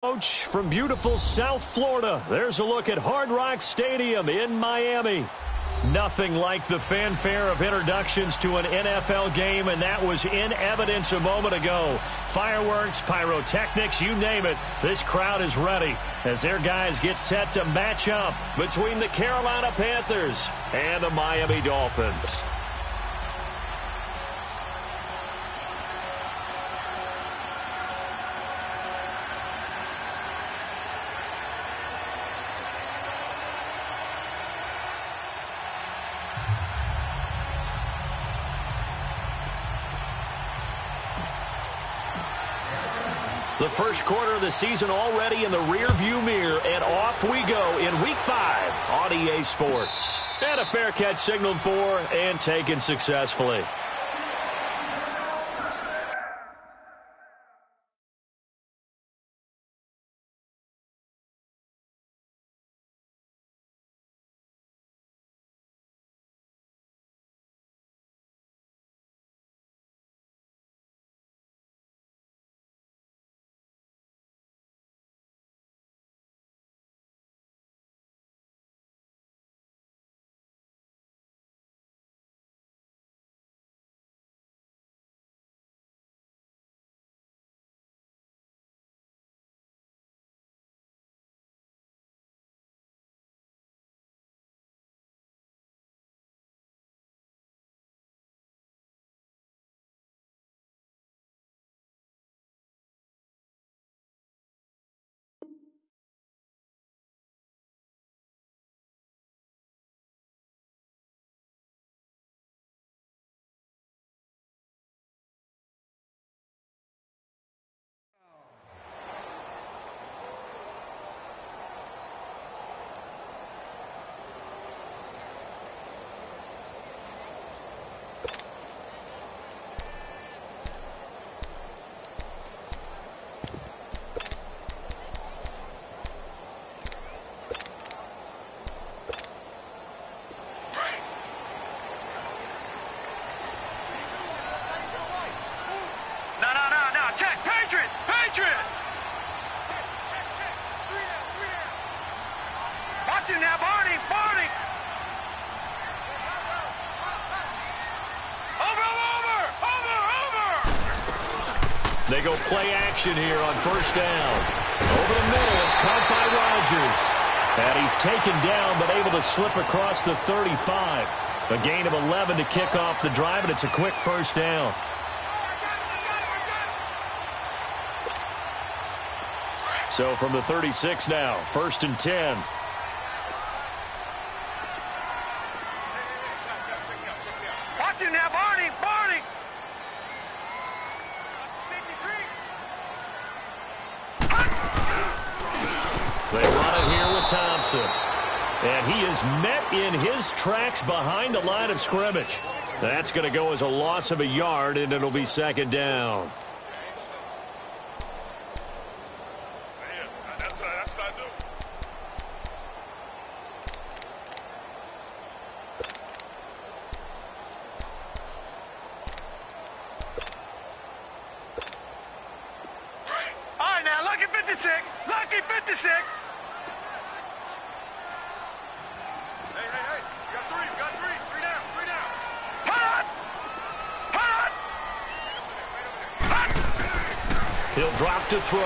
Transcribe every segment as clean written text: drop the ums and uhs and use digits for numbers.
Coach from beautiful South Florida. There's a look at Hard Rock Stadium in Miami. Nothing like the fanfare of introductions to an NFL game, and that was in evidence a moment ago. Fireworks, pyrotechnics, you name it. This crowd is ready as their guys get set to match up between the Carolina Panthers and the Miami Dolphins. The first quarter of the season already in the rearview mirror, and off we go in Week 5 on EA Sports. And a fair catch signaled for and taken successfully. Now, Barney! Over! They go play action here on first down. Over the middle, it's caught by Rodgers. And he's taken down, but able to slip across the 35. A gain of 11 to kick off the drive, and it's a quick first down. So from the 36 now, 1st and 10. Watch it now, Barney! They run it here with Thompson. And he is met in his tracks behind the line of scrimmage. That's going to go as a loss of a yard, and it'll be 2nd down. Lucky 56. Hey, you got three down. Punt! He'll drop to throw.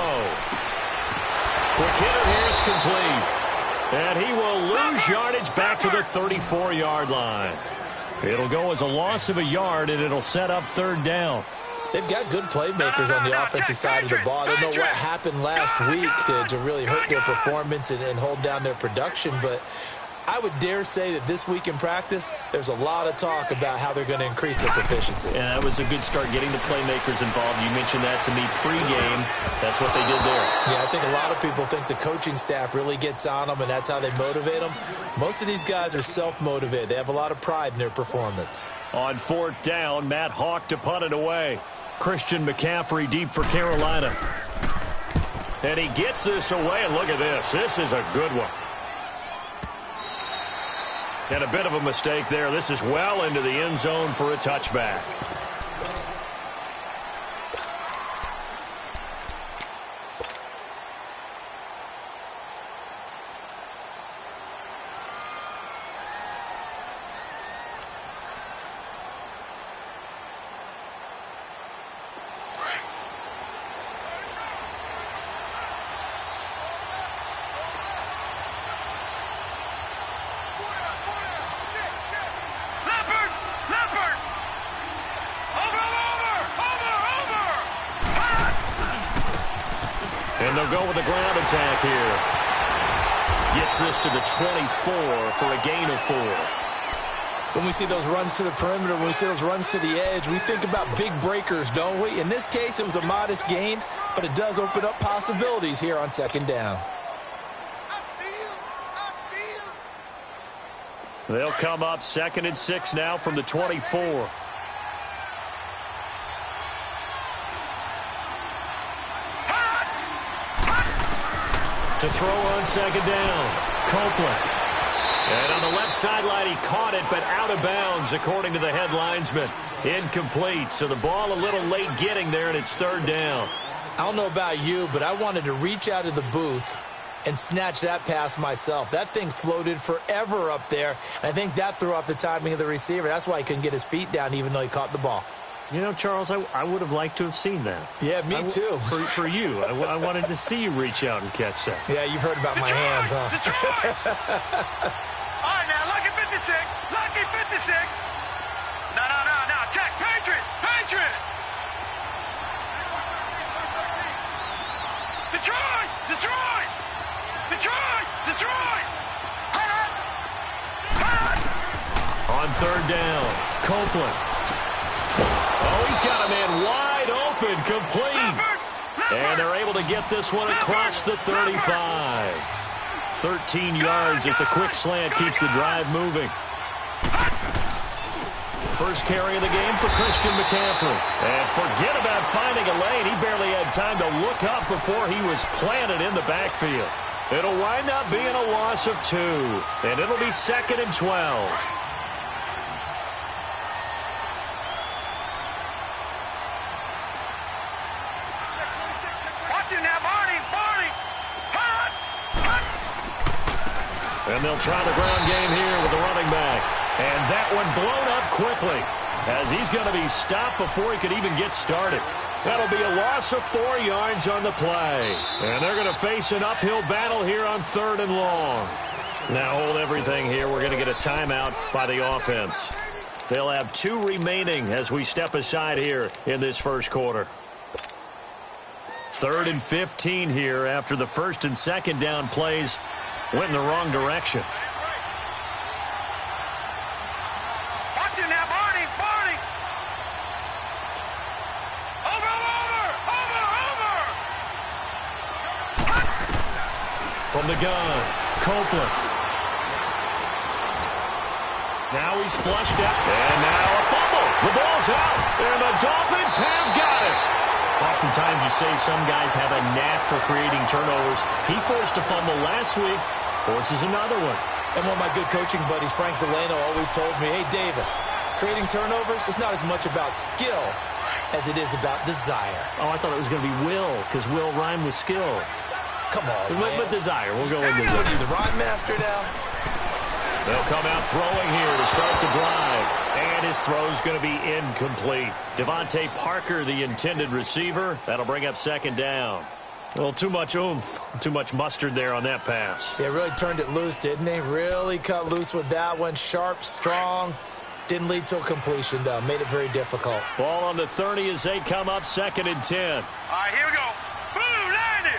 Quick hitter here, it's complete. And he will lose yardage back to the 34-yard line. It'll go as a loss of a yard, and it'll set up 3rd down. They've got good playmakers on the offensive side of the ball. I don't know what happened last week to really hurt their performance and hold down their production, but I would dare say that this week in practice, there's a lot of talk about how they're going to increase their proficiency. And that was a good start getting the playmakers involved. You mentioned that to me pregame. That's what they did there. Yeah, I think a lot of people think the coaching staff really gets on them, and that's how they motivate them. Most of these guys are self-motivated. They have a lot of pride in their performance. On 4th down, Matt Hawk to punt it away. Christian McCaffrey deep for Carolina. And he gets this away, and look at this. This is a good one. And a bit of a mistake there. This is well into the end zone for a touchback. And they'll go with the ground attack here. Gets this to the 24 for a gain of 4. When we see those runs to the perimeter, when we see those runs to the edge, we think about big breakers, don't we? In this case, it was a modest gain, but it does open up possibilities here on second down. They'll come up 2nd and 6 now from the 24. To throw on second down, Copeland. And on the left sideline, he caught it, but out of bounds, according to the head linesman. Incomplete, so the ball a little late getting there, and it's 3rd down. I don't know about you, but I wanted to reach out of the booth and snatch that pass myself. That thing floated forever up there, and I think that threw off the timing of the receiver. That's why he couldn't get his feet down, even though he caught the ball. You know, Charles, I would have liked to have seen that. Yeah, me too. For you. I wanted to see you reach out and catch that. Yeah, you've heard about my hands, huh? All right, now, lucky 56. Lucky 56. No. Check. Patriot. Detroit. On 3rd down, Copeland. Oh, he's got a man wide open, complete. And they're able to get this one across the 35. 13 yards as the quick slant keeps the drive moving. First carry of the game for Christian McCaffrey. And forget about finding a lane. He barely had time to look up before he was planted in the backfield. It'll wind up being a loss of 2. And it'll be 2nd and 12. And they'll try the ground game here with the running back. And that one blown up quickly as he's going to be stopped before he could even get started. That'll be a loss of 4 yards on the play. And they're going to face an uphill battle here on 3rd and long. Now hold everything here. We're going to get a timeout by the offense. They'll have 2 remaining as we step aside here in this first quarter. 3rd and 15 here after the 1st and 2nd down plays went in the wrong direction. Watch him now, Barney. Over. From the gun, Copeland. Now he's flushed out. And now a fumble. The ball's out. And the Dolphins have got it. Oftentimes you say some guys have a knack for creating turnovers. He forced a fumble last week. Forces another one. And one of my good coaching buddies, Frank Delano, always told me, hey, Davis, creating turnovers is not as much about skill as it is about desire. Oh, I thought it was going to be will, because will rhyme with skill. Come on, man. But desire. We'll go with desire. What are you, the rhyme master now? They'll come out throwing here to start the drive. And his throw's going to be incomplete. Devontae Parker, the intended receiver. That'll bring up 2nd down. Well, too much oomph, too much mustard there on that pass. Yeah, really turned it loose, didn't he? Really cut loose with that one. Sharp, strong. Didn't lead to a completion, though. Made it very difficult. Ball on the 30 as they come up 2nd and 10. All right, here we go. Blue 90.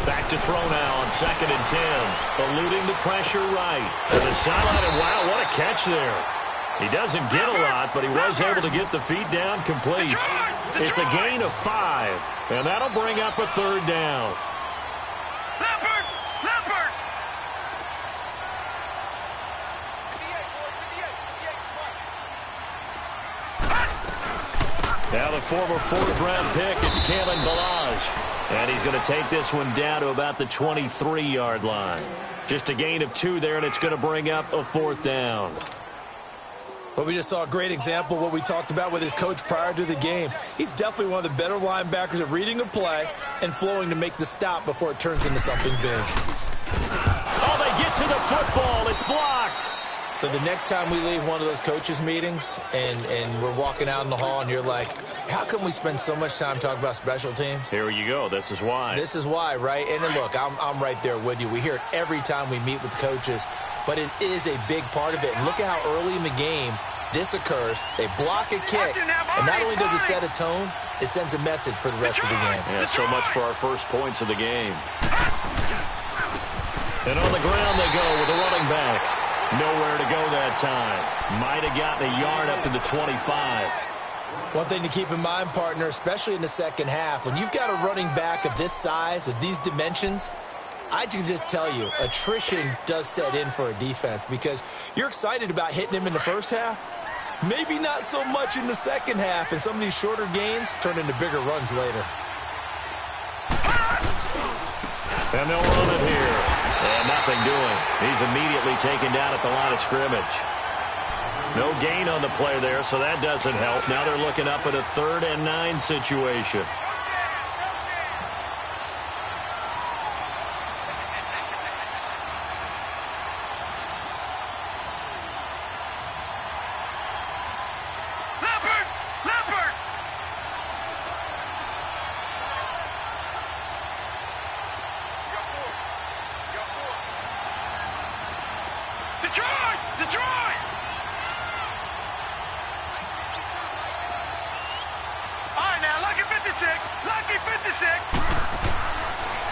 Back to throw now on 2nd and 10. Eluding the pressure right. To the sideline, and wow, what a catch there. He doesn't get a lot, but he was able to get the feet down complete. It's a gain of 5, and that'll bring up a 3rd down. Leopard! Now the former 4th-round pick, it's Kalen Ballage. And he's going to take this one down to about the 23-yard line. Just a gain of 2 there, and it's going to bring up a 4th down. Well, we just saw a great example of what we talked about with his coach prior to the game. He's definitely one of the better linebackers at reading a play and flowing to make the stop before it turns into something big. Oh, they get to the football. It's blocked. So the next time we leave one of those coaches' meetings and we're walking out in the hall and you're like, how come we spend so much time talking about special teams? Here you go. This is why. This is why, right? And then look, I'm right there with you. We hear it every time we meet with coaches, but it is a big part of it. And look at how early in the game this occurs, they block a kick, and not only does it set a tone, it sends a message for the rest of the game. Yeah, so much for our first points of the game. And on the ground they go with a running back. Nowhere to go that time. Might have gotten a yard up to the 25. One thing to keep in mind, partner, especially in the second half, when you've got a running back of this size, of these dimensions, I can just tell you, attrition does set in for a defense because you're excited about hitting him in the first half. Maybe not so much in the second half, and some of these shorter gains turn into bigger runs later. And they'll run it here. And nothing doing. He's immediately taken down at the line of scrimmage. No gain on the play there, so that doesn't help. Now they're looking up at a 3rd and 9 situation.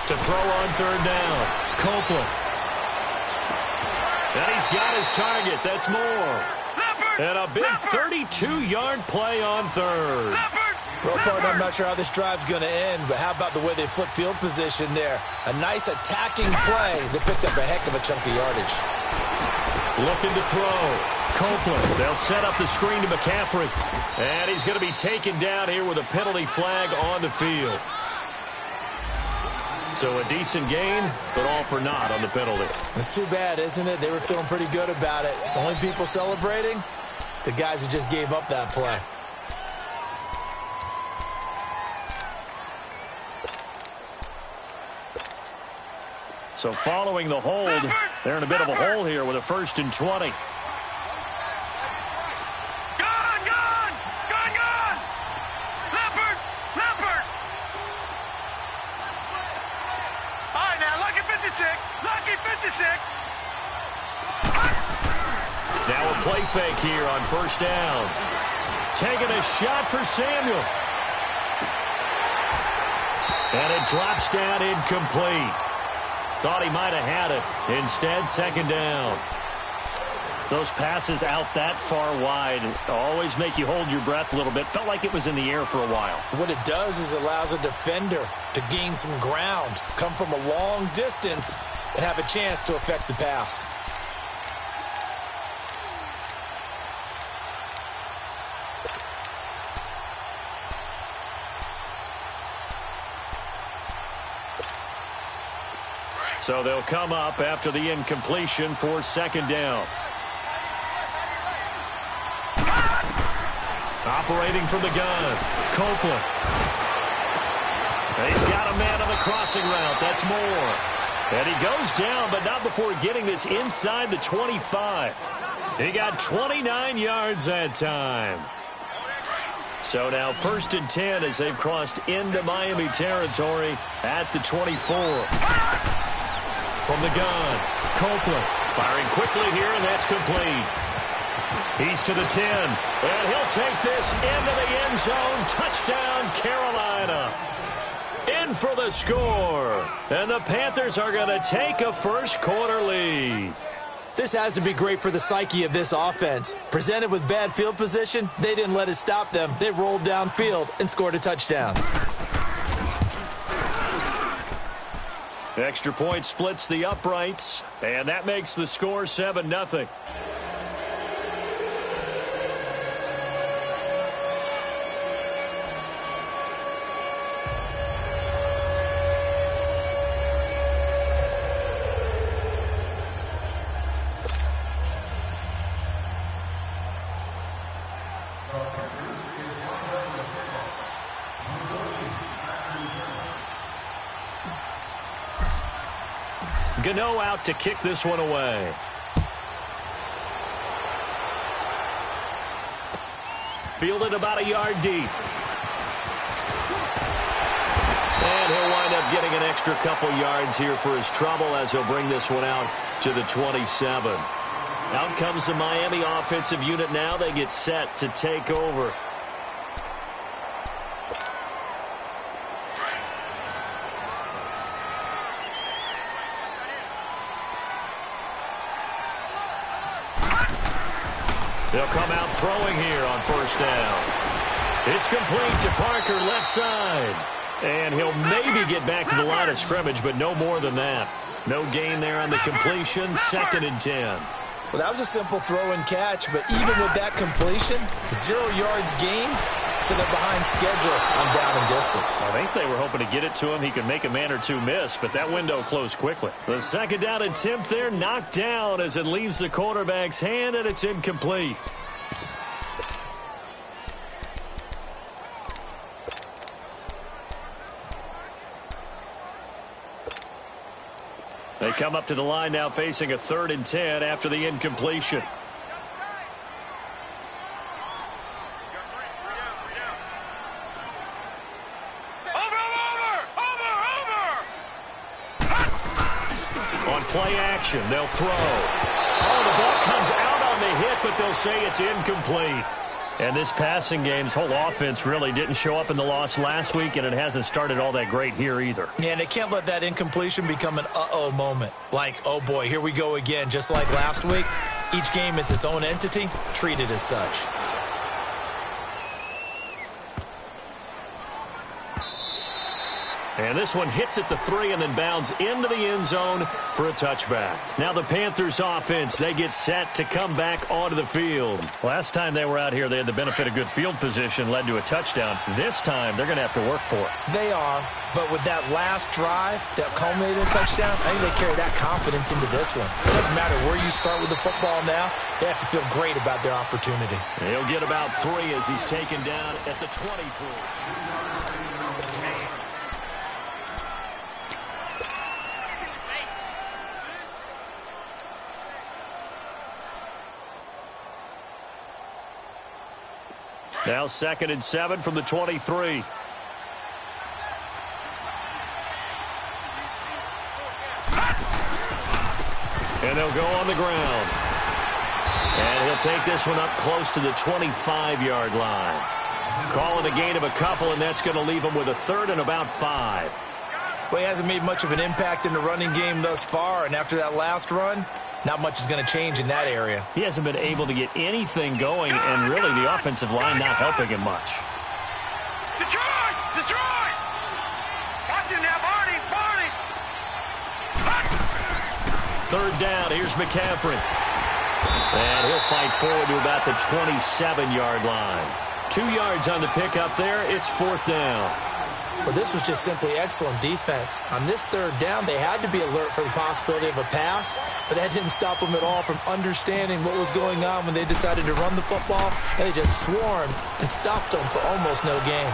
To throw on 3rd down. Copeland. And he's got his target. That's more. And a big 32-yard play on 3rd. Well, partner, I'm not sure how this drive's going to end, but how about the way they flip field position there? A nice attacking play that picked up a heck of a chunk of yardage. Looking to throw. Copeland. They'll set up the screen to McCaffrey. And he's going to be taken down here with a penalty flag on the field. So a decent gain, but all for naught on the penalty. It's too bad, isn't it? They were feeling pretty good about it. The only people celebrating, the guys who just gave up that play. So following the hold, they're in a bit of a hole here with a 1st and 20. Now a play fake here on 1st down. Taking a shot for Samuel. And it drops down incomplete. Thought he might have had it. Instead, 2nd down. Those passes out that far wide always make you hold your breath a little bit. Felt like it was in the air for a while. What it does is allows a defender to gain some ground, come from a long distance, and have a chance to affect the pass. So they'll come up after the incompletion for 2nd down. Operating from the gun, Copeland. And he's got a man on the crossing route. That's more. And he goes down, but not before getting this inside the 25. He got 29 yards that time. So now 1st and 10 as they've crossed into Miami territory at the 24. From the gun, Copeland firing quickly here, and that's complete. He's to the 10, and he'll take this into the end zone. Touchdown, Carolina. In for the score, and the Panthers are going to take a 1st quarter lead. This has to be great for the psyche of this offense. Presented with bad field position, they didn't let it stop them. They rolled downfield and scored a touchdown. Extra point splits the uprights, and that makes the score 7-0. Gano out to kick this one away. Fielded about a yard deep. And he'll wind up getting an extra couple yards here for his trouble as he'll bring this one out to the 27. Out comes the Miami offensive unit now. They get set to take over. They'll come out throwing here on first down. It's complete to Parker, left side. And he'll maybe get back to the line of scrimmage, but no more than that. No gain there on the completion, 2nd and 10. Well, that was a simple throw and catch, but even with that completion, 0 yards gained, so they're behind schedule on down and distance. I think they were hoping to get it to him. He could make a man or two miss, but that window closed quickly. The 2nd down attempt there knocked down as it leaves the quarterback's hand, and it's incomplete. They come up to the line now facing a 3rd and 10 after the incompletion. On play action, they'll throw. Oh, the ball comes out on the hit, but they'll say it's incomplete. And this passing game's whole offense really didn't show up in the loss last week, and it hasn't started all that great here either. Yeah, and they can't let that incompletion become an uh-oh moment. Like, oh boy, here we go again. Just like last week, each game is its own entity, treated as such. And this one hits at the 3 and then bounds into the end zone for a touchback. Now the Panthers offense, they get set to come back onto the field. Last time they were out here, they had the benefit of good field position, led to a touchdown. This time, they're going to have to work for it. They are, but with that last drive that culminated in a touchdown, I think they carry that confidence into this one. It doesn't matter where you start with the football now. They have to feel great about their opportunity. He'll get about 3 as he's taken down at the 23. Now 2nd and 7 from the 23. And they'll go on the ground. And he'll take this one up close to the 25-yard line. Calling a gain of a couple, and that's going to leave him with a 3rd and about 5. Well, he hasn't made much of an impact in the running game thus far, and after that last run, not much is going to change in that area. He hasn't been able to get anything going, and really the offensive line not helping him much. Detroit! Detroit! Watch him now, Barney! Barney! 3rd down, here's McCaffrey. And he'll fight forward to about the 27-yard line. 2 yards on the pickup there. It's 4th down. Well, this was just simply excellent defense. On this 3rd down, they had to be alert for the possibility of a pass, but that didn't stop them at all from understanding what was going on when they decided to run the football, and they just swarmed and stopped them for almost no gain.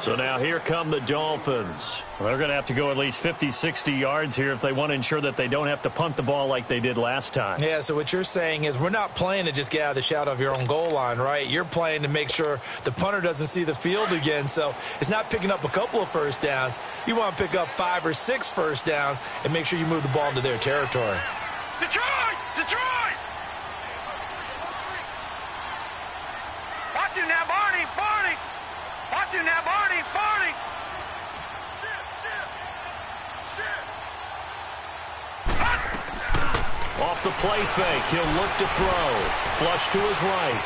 So now here come the Dolphins. They're going to have to go at least 50, 60 yards here if they want to ensure that they don't have to punt the ball like they did last time. Yeah, so what you're saying is we're not playing to just get out of the shadow of your own goal line, right? You're playing to make sure the punter doesn't see the field again. So it's not picking up a couple of first downs. You want to pick up 5 or 6 first downs and make sure you move the ball into their territory. Detroit! Detroit! Watch him now, Barney! Barney! Watch him now, Barney! Barney! Off the play fake, he'll look to throw. Flush to his right.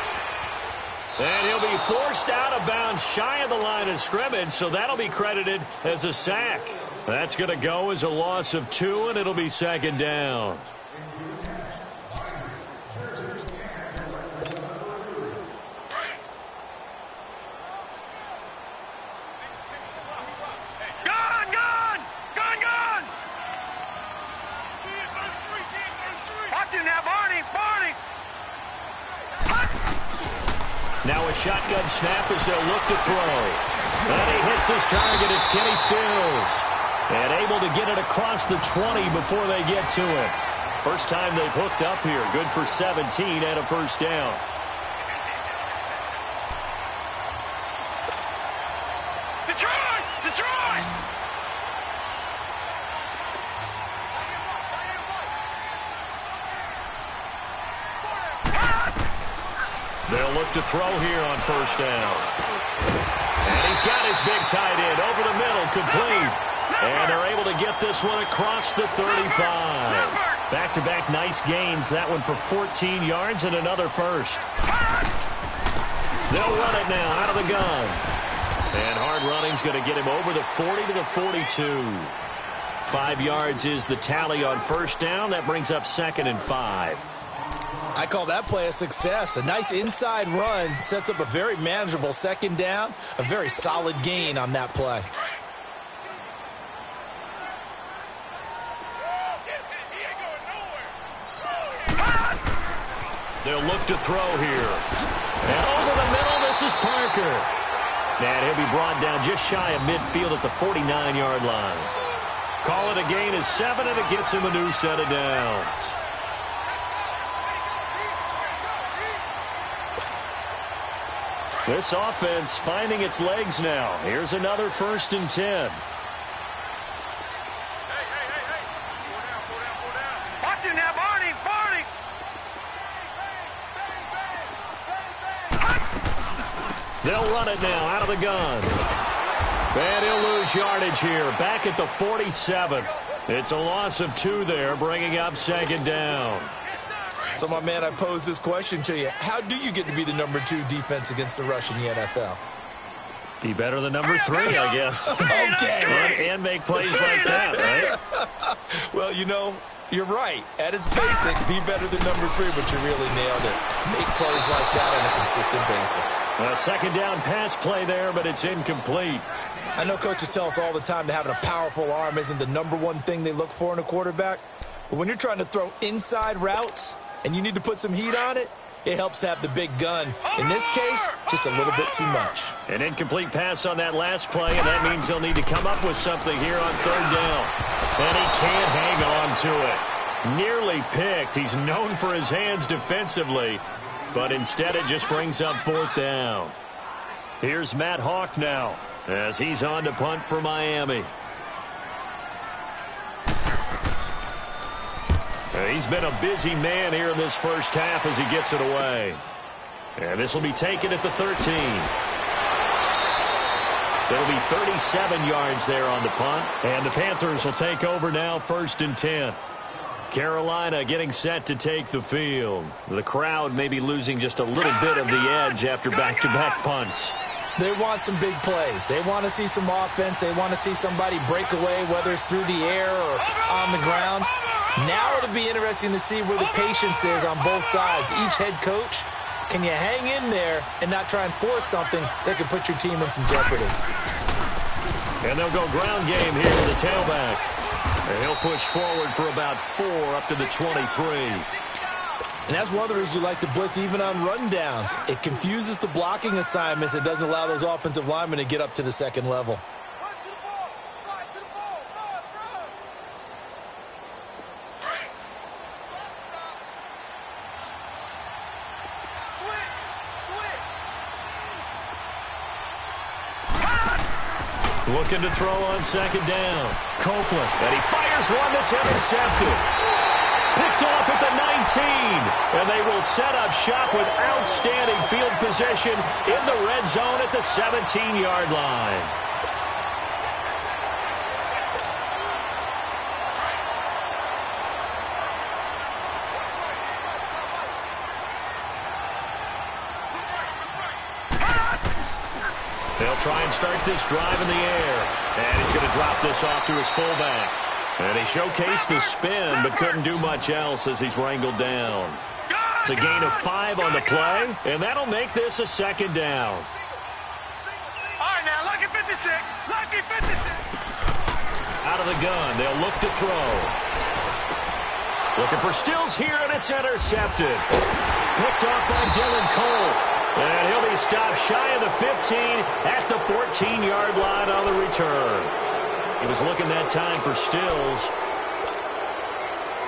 And he'll be forced out of bounds shy of the line of scrimmage, so that'll be credited as a sack. That's going to go as a loss of 2, and it'll be 2nd down. Now a shotgun snap as they'll look to throw. And he hits his target. It's Kenny Stills. And able to get it across the 20 before they get to it. First time they've hooked up here. Good for 17 and a first down. Detroit! Detroit! They'll look to throw here on first down. And he's got his big tight end over the middle, complete. And they're able to get this one across the 35. Back-to-back nice gains. That one for 14 yards and another first. They'll run it now out of the gun. And hard running's going to get him over the 40 to the 42. 5 yards is the tally on first down. That brings up 2nd and 5. I call that play a success. A nice inside run sets up a very manageable second down. A very solid gain on that play. They'll look to throw here. And over the middle, this is Parker. And he'll be brought down just shy of midfield at the 49-yard line. Call it a gain of 7, and it gets him a new set of downs. This offense finding its legs now. Here's another 1st and 10. Watch it now, Barney. They'll run it now out of the gun. And he'll lose yardage here. Back at the 47. It's a loss of 2 there, bringing up 2nd down. So, my man, I pose this question to you. How do you get to be the number 2 defense against the rush in the NFL? Be better than number 3, I guess. Okay. And make plays like that, right? Well, you know, you're right. At its basic, be better than number 3, but you really nailed it. Make plays like that on a consistent basis. A 2nd down pass play there, but it's incomplete. I know coaches tell us all the time that having a powerful arm isn't the number 1 thing they look for in a quarterback. But when you're trying to throw inside routes and you need to put some heat on it, it helps have the big gun. In this case, just a little bit too much. An incomplete pass on that last play, and that means they'll need to come up with something here on 3rd down. And he can't hang on to it. Nearly picked. He's known for his hands defensively, but instead it just brings up 4th down. Here's Matt Hawk now as he's on to punt for Miami. He's been a busy man here in this first half as he gets it away. And this will be taken at the 13. There'll be 37 yards there on the punt. And the Panthers will take over now, 1st and 10. Carolina getting set to take the field. The crowd may be losing just a little bit of the edge after back-to-back punts. They want some big plays. They want to see some offense. They want to see somebody break away, whether it's through the air or on the ground. Now it'll be interesting to see where the patience is on both sides. Each head coach, can you hang in there and not try and force something that could put your team in some jeopardy? And they'll go ground game here with the tailback. And he'll push forward for about 4 up to the 23. And that's one of the reasons you like to blitz even on rundowns. It confuses the blocking assignments. It doesn't allow those offensive linemen to get up to the second level. Looking to throw on 2nd down. Copeland. And he fires one that's intercepted. Picked off at the 19. And they will set up shop with outstanding field position in the red zone at the 17-yard line. They'll try and start this drive in the air. And he's going to drop this off to his fullback. And he showcased the spin, but couldn't do much else as he's wrangled down. It's a gain of 5 on the play, and that'll make this a 2nd down. All right, now, lucky 56. Lucky 56. Out of the gun, they'll look to throw. Looking for Stills here, and it's intercepted. Picked off by Dylan Cole. And he'll be stopped shy of the 15 at the 14-yard line on the return. He was looking that time for Stills.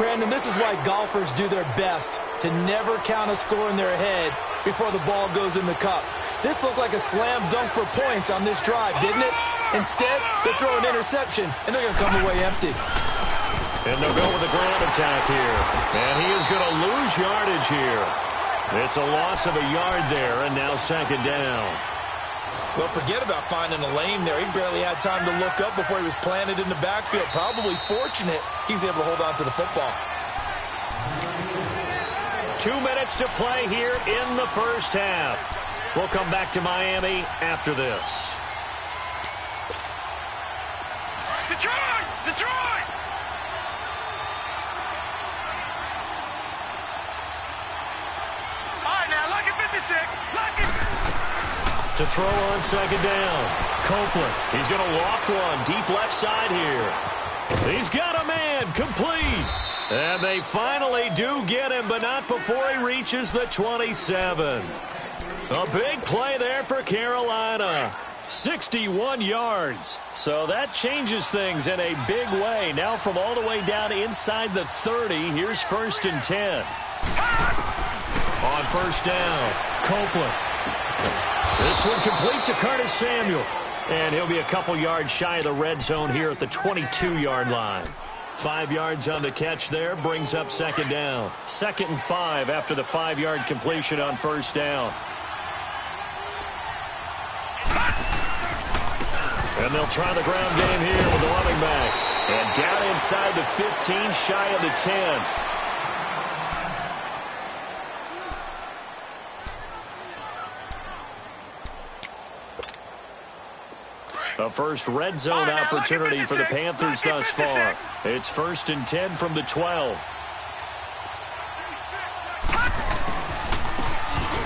Brandon, this is why golfers do their best to never count a score in their head before the ball goes in the cup. This looked like a slam dunk for points on this drive, didn't it? Instead, they throw an interception, and they're going to come away empty. And they'll go with the ground attack here. And he is going to lose yardage here. It's a loss of a yard there, and now second down. Well, forget about finding a lane there. He barely had time to look up before he was planted in the backfield. Probably fortunate he was able to hold on to the football. 2 minutes to play here in the first half. We'll come back to Miami after this. Detroit! Detroit! All right, now, lucky 56. Lucky. To throw on second down. Copeland. He's going to loft one deep left side here. He's got a man. Complete. And they finally do get him, but not before he reaches the 27. A big play there for Carolina. 61 yards. So that changes things in a big way. Now from all the way down inside the 30, here's 1st and 10. On first down, Copeland. This one complete to Curtis Samuel. And he'll be a couple yards shy of the red zone here at the 22-yard line. 5 yards on the catch there, brings up second down. 2nd and 5 after the 5-yard completion on first down. And they'll try the ground game here with the running back. And down inside the 15, shy of the 10. A first red zone opportunity for the Panthers thus far. It's 1st and 10 from the 12.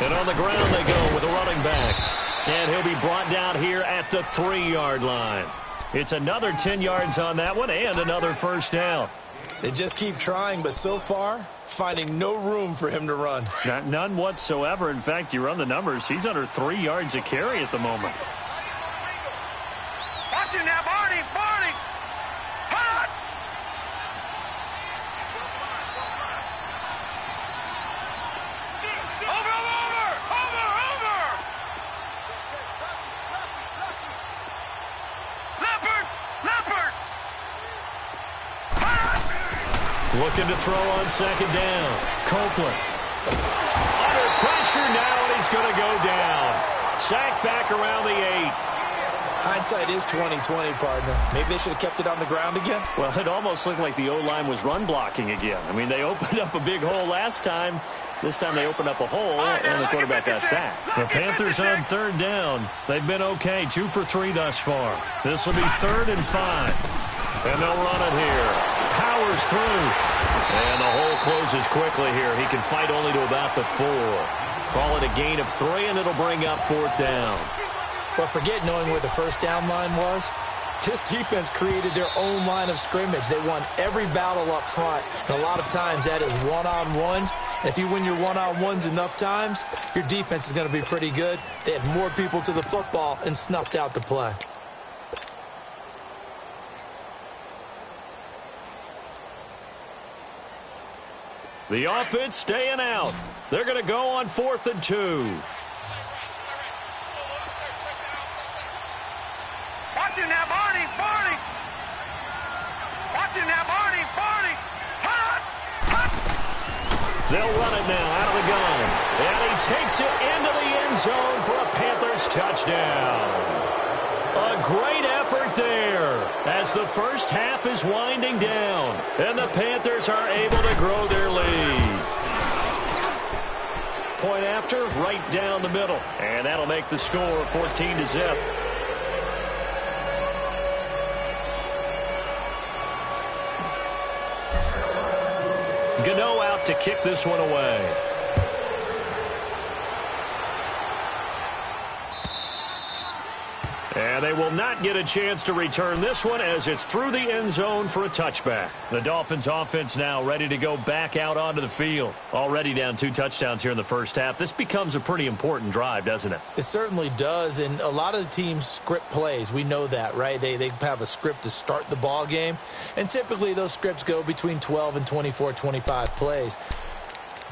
And on the ground they go with a running back. And he'll be brought down here at the 3-yard line. It's another 10 yards on that one and another first down. They just keep trying, but so far, finding no room for him to run. None whatsoever. In fact, you run the numbers. He's under 3 yards a carry at the moment. Watch it now, Barney! Barney! Hot! Over! Leopard! Hot! Looking to throw on second down. Copeland. Under pressure now, and he's going to go down. Sacked back around the 8. Hindsight is 20/20, partner. Maybe they should have kept it on the ground again. Well, it almost looked like the O-line was run blocking again. I mean, they opened up a big hole last time. This time they opened up a hole, and the quarterback got sacked. The Panthers on third down. They've been okay, 2 for 3 thus far. This will be 3rd and 5. And they'll run it here. Powers through. And the hole closes quickly here. He can fight only to about the 4. Call it a gain of 3, and it'll bring up 4th down. But forget knowing where the first down line was. This defense created their own line of scrimmage. They won every battle up front. And a lot of times that is one-on-one. And if you win your one-on-ones enough times, your defense is going to be pretty good. They had more people to the football and snuffed out the play. The offense staying out. They're going to go on 4th and 2. Watch it now, Barney! Watch it now, Barney! Hot! They'll run it now out of the gun. And he takes it into the end zone for a Panthers touchdown. A great effort there as the first half is winding down. And the Panthers are able to grow their lead. Point after, right down the middle. And that'll make the score 14-0. Gano out to kick this one away. And they will not get a chance to return this one as it's through the end zone for a touchback. The Dolphins offense now ready to go back out onto the field. Already down 2 touchdowns here in the first half. This becomes a pretty important drive, doesn't it? It certainly does, and a lot of the teams script plays. We know that, right? They have a script to start the ball game, and typically those scripts go between 12 and 24, 25 plays.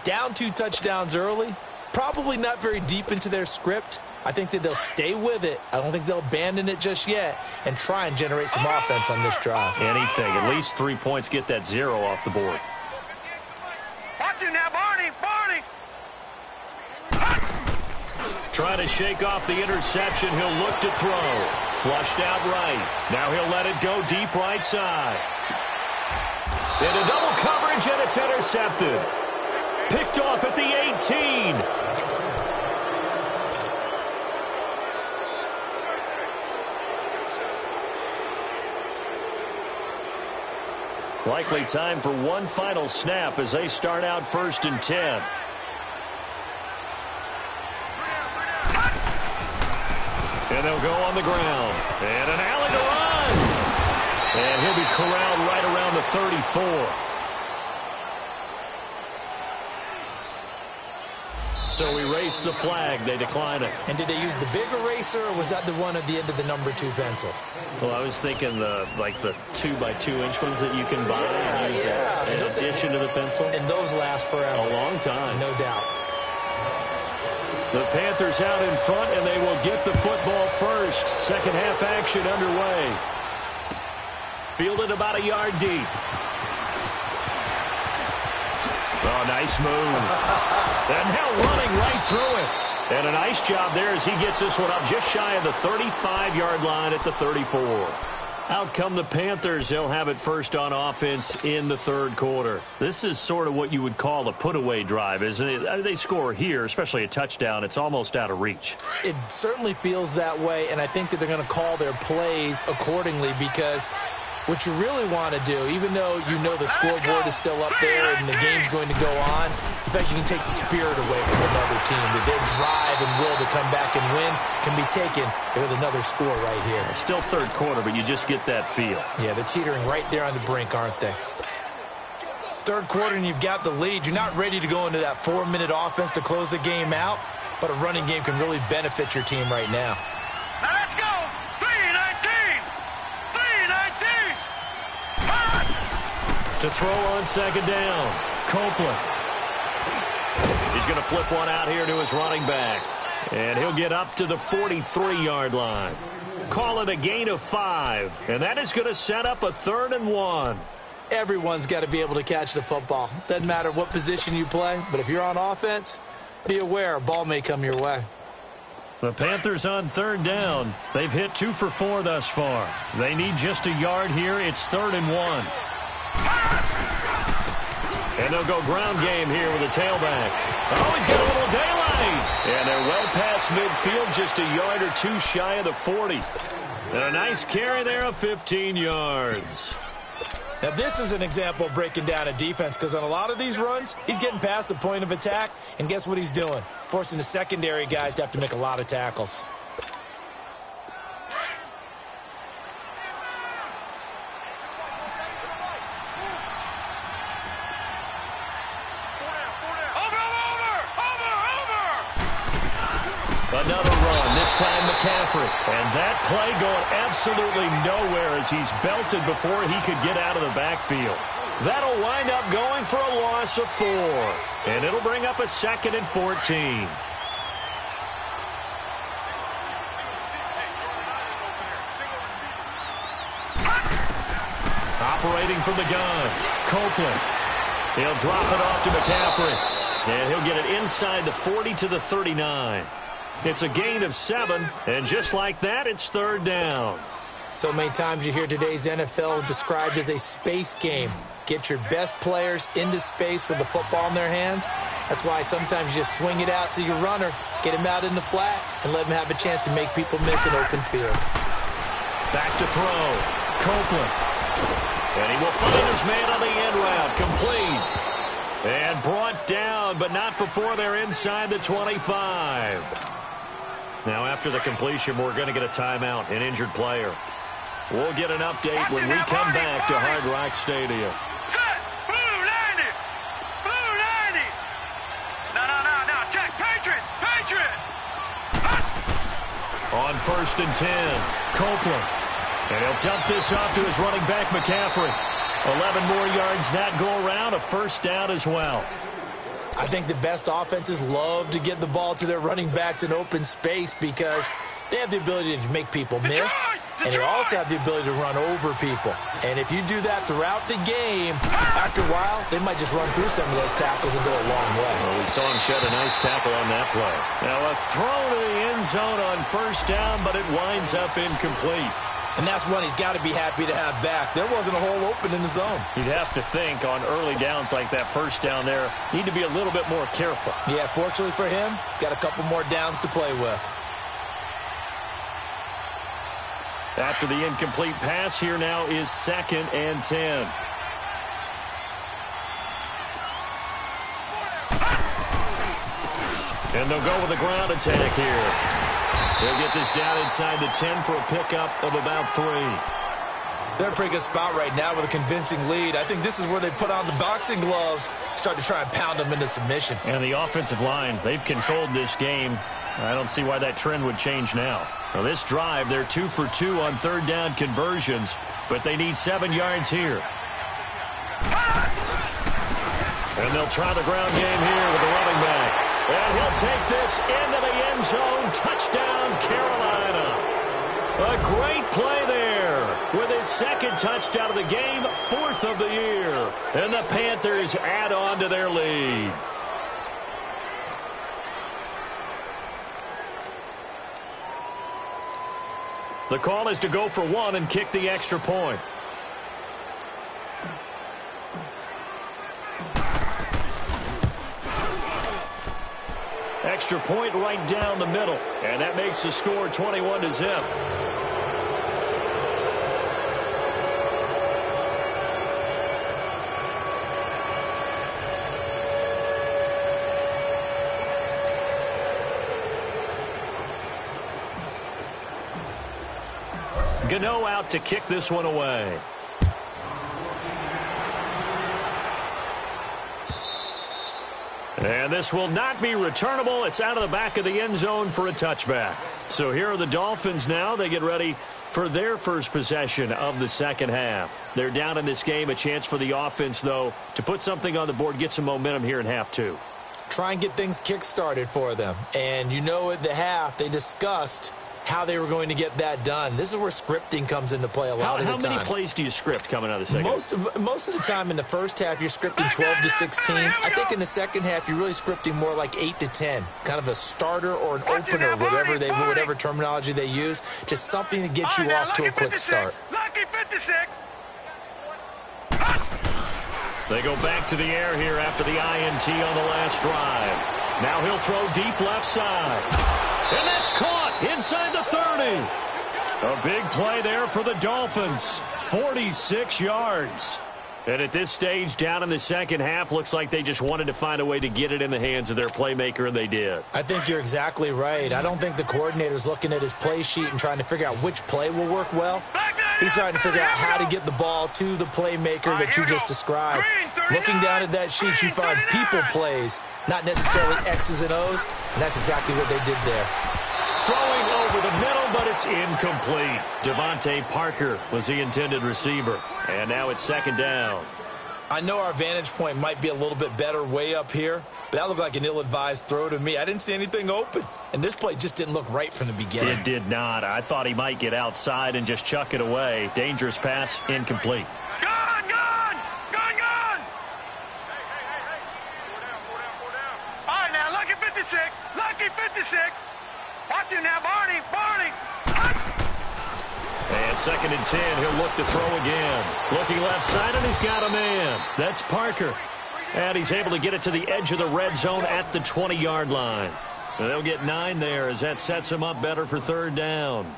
Down 2 touchdowns early, probably not very deep into their script. I think that they'll stay with it. I don't think they'll abandon it just yet and try and generate some offense on this drive. Anything. At least 3 points, get that 0 off the board. Watch it now, Barney! trying to shake off the interception. He'll look to throw. Flushed out right. Now he'll let it go deep right side. Into double coverage, and it's intercepted. Picked off at the 18. Likely time for one final snap as they start out 1st and 10. And they'll go on the ground. And an alley to run. And he'll be corralled right around the 34. So we race the flag. They decline it. And did they use the big eraser, or was that the one at the end of the number 2 pencil? Well, I was thinking the 2x2-inch ones that you can buy in addition to the pencil. And those last forever. A long time. No doubt. The Panthers out in front, and they will get the football first. Second half action underway. Fielded about a yard deep. Oh, nice move. And now running right through it. And a nice job there as he gets this one up just shy of the 35-yard line at the 34. Out come the Panthers. They'll have it first on offense in the third quarter. This is sort of what you would call a put-away drive, isn't it? They score here, especially a touchdown. It's almost out of reach. It certainly feels that way, and I think that they're going to call their plays accordingly because what you really want to do, even though you know the scoreboard is still up there and the game's going to go on, in fact, you can take the spirit away from another team. That their drive and will to come back and win can be taken with another score right here. It's still third quarter, but you just get that feel. Yeah, they're teetering right there on the brink, aren't they? Third quarter and you've got the lead. You're not ready to go into that 4-minute offense to close the game out, but a running game can really benefit your team right now. Now let's go. 3-19. 3-19. To throw on second down, Copeland. He's going to flip one out here to his running back. And he'll get up to the 43-yard line. Call it a gain of 5. And that is going to set up a 3rd and 1. Everyone's got to be able to catch the football. Doesn't matter what position you play, but if you're on offense, be aware a ball may come your way. The Panthers on 3rd down. They've hit 2 for 4 thus far. They need just a yard here. It's 3rd and 1. And they'll go ground game here with a tailback. Oh, he's got a little daylight. And they're well past midfield, just a yard or 2 shy of the 40. And a nice carry there of 15 yards. Now, this is an example of breaking down a defense because on a lot of these runs, he's getting past the point of attack, and guess what he's doing? Forcing the secondary guys to have to make a lot of tackles. Another run, this time McCaffrey. And that play going absolutely nowhere as he's belted before he could get out of the backfield. That'll wind up going for a loss of 4. And it'll bring up a 2nd and 14. Operating from the gun, Copeland. He'll drop it off to McCaffrey. And he'll get it inside the 40 to the 39. It's a gain of 7, and just like that, it's 3rd down. So many times you hear today's NFL described as a space game. Get your best players into space with the football in their hands. That's why sometimes you just swing it out to your runner, get him out in the flat, and let him have a chance to make people miss an open field. Back to throw. Copeland. And he will find his man on the end route. Complete. And brought down, but not before they're inside the 25. Now, after the completion, we're going to get a timeout, an injured player. We'll get an update when we come back to Hard Rock Stadium. Set. Blue 90. Blue 90. No. Check. Patriot. On 1st and 10, Copeland. And he'll dump this off to his running back, McCaffrey. 11 more yards that go around, a 1st down as well. I think the best offenses love to get the ball to their running backs in open space because They have the ability to make people miss, and they also have the ability to run over people. And if you do that throughout the game, after a while, they might just run through some of those tackles and go a long way. Well, we saw him shed a nice tackle on that play. Now a throw to the end zone on first down, but it winds up incomplete. And that's one he's got to be happy to have back. There wasn't a hole open in the zone. You'd have to think on early downs like that first down there, need to be a little bit more careful. Yeah, fortunately for him, got a couple more downs to play with. After the incomplete pass, here now is 2nd and 10. And they'll go with a ground attack here. They'll get this down inside the 10 for a pickup of about 3. They're in a pretty good spot right now with a convincing lead. I think this is where they put on the boxing gloves, start to try and pound them into submission. And the offensive line, they've controlled this game. I don't see why that trend would change now. Well, this drive, they're 2 for 2 on third down conversions, but they need 7 yards here. And they'll try the ground game here with the running back. And he'll take this into the end zone. Touchdown, Carolina. A great play there with his 2nd touchdown of the game, 4th of the year. And the Panthers add on to their lead. The call is to go for 1 and kick the extra point. Extra point right down the middle. And that makes the score 21-0. Gano out to kick this one away. And this will not be returnable. It's out of the back of the end zone for a touchback. So here are the Dolphins now. They get ready for their first possession of the second half. They're down in this game. A chance for the offense, though, to put something on the board, get some momentum here in half 2. Try and get things kick-started for them. And you know at the half, they discussed how they were going to get that done. This is where scripting comes into play a lot of the time. How many plays do you script coming out of the second? Most of the time in the first half, you're scripting 12 to 16. I think in the second half, you're really scripting more like 8 to 10. Kind of a starter or an opener, whatever terminology they use. Just something to get you off to a quick start. Lucky 56. They go back to the air here after the INT on the last drive. Now he'll throw deep left side. And that's caught inside the 30. A big play there for the Dolphins. 46 yards. And at this stage, down in the second half, looks like they just wanted to find a way to get it in the hands of their playmaker, and they did. I think you're exactly right. I don't think the coordinator's looking at his play sheet and trying to figure out which play will work well. He's trying to figure out how to get the ball to the playmaker that you just described. Looking down at that sheet, you find people plays, not necessarily X's and O's, and that's exactly what they did there. Throwing over the middle, but it's incomplete. Devontae Parker was the intended receiver. And now it's 2nd down. I know our vantage point might be a little bit better way up here, but that looked like an ill-advised throw to me. I didn't see anything open, and this play just didn't look right from the beginning. It did not. I thought he might get outside and just chuck it away. Dangerous pass, incomplete. Gone, gone, gone, gone. All right, now, lucky 56, lucky 56. Watch him now, Barney, Barney. And 2nd and 10, he'll look to throw again. Looking left side, and he's got a man. That's Parker. And he's able to get it to the edge of the red zone at the 20-yard line. They'll get 9 there as that sets him up better for 3rd down.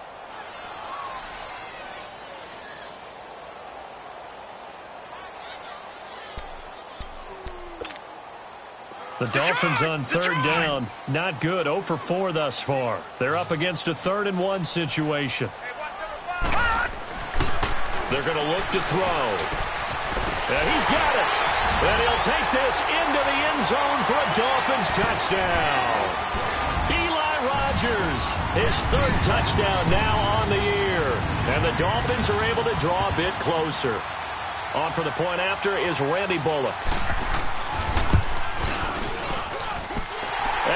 The Dolphins on 3rd down, not good, 0 for 4 thus far. They're up against a 3rd and 1 situation. They're going to look to throw. And he's got it. And he'll take this into the end zone for a Dolphins touchdown. Eli Rogers, his 3rd touchdown now on the year. And the Dolphins are able to draw a bit closer. On for the point after is Randy Bullock.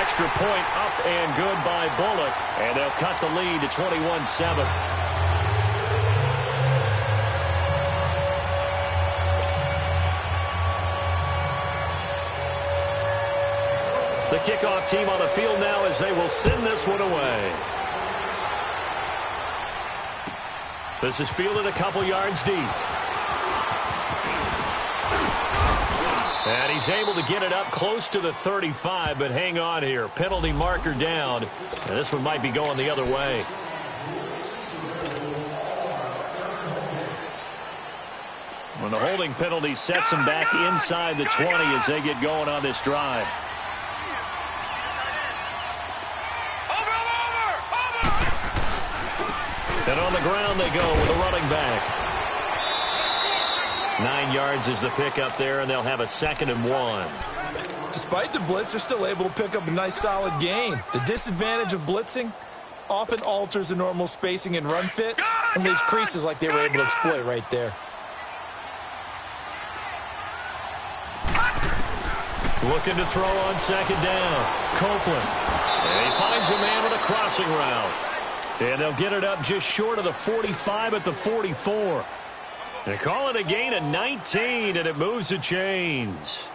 extra point up and good by Bullock. And they'll cut the lead to 21-7. The kickoff team on the field now as they will send this one away. This is fielded a couple yards deep. And he's able to get it up close to the 35, but hang on here. Penalty marker down. And this one might be going the other way. When the holding penalty sets them back inside the 20 as they get going on this drive. And on the ground they go with a running back. 9 yards is the pickup there, and they'll have a 2nd and 1. Despite the blitz, they're still able to pick up a nice solid gain. The disadvantage of blitzing often alters the normal spacing and run fits and leaves creases like they were able to exploit right there. Looking to throw on 2nd down. Copeland. And he finds a man with a crossing route. And they'll get it up just short of the 45 at the 44. They call it a gain of 19, and it moves the chains.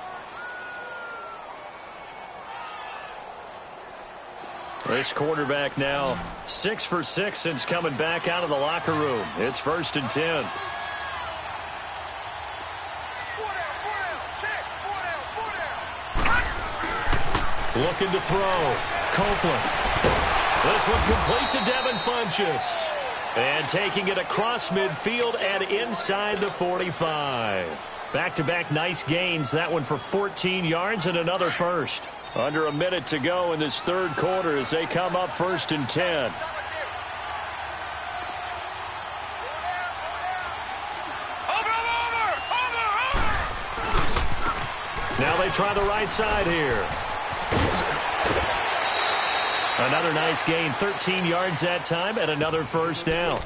This quarterback now 6 for 6 since coming back out of the locker room. It's 1st and 10. Looking to throw. Copeland. This one complete to Devin Funchess. And taking it across midfield and inside the 45. Back-to-back nice gains. That one for 14 yards and another first. Under a minute to go in this third quarter as they come up 1st and 10. Now they try the right side here. Another nice gain, 13 yards that time, and another first down.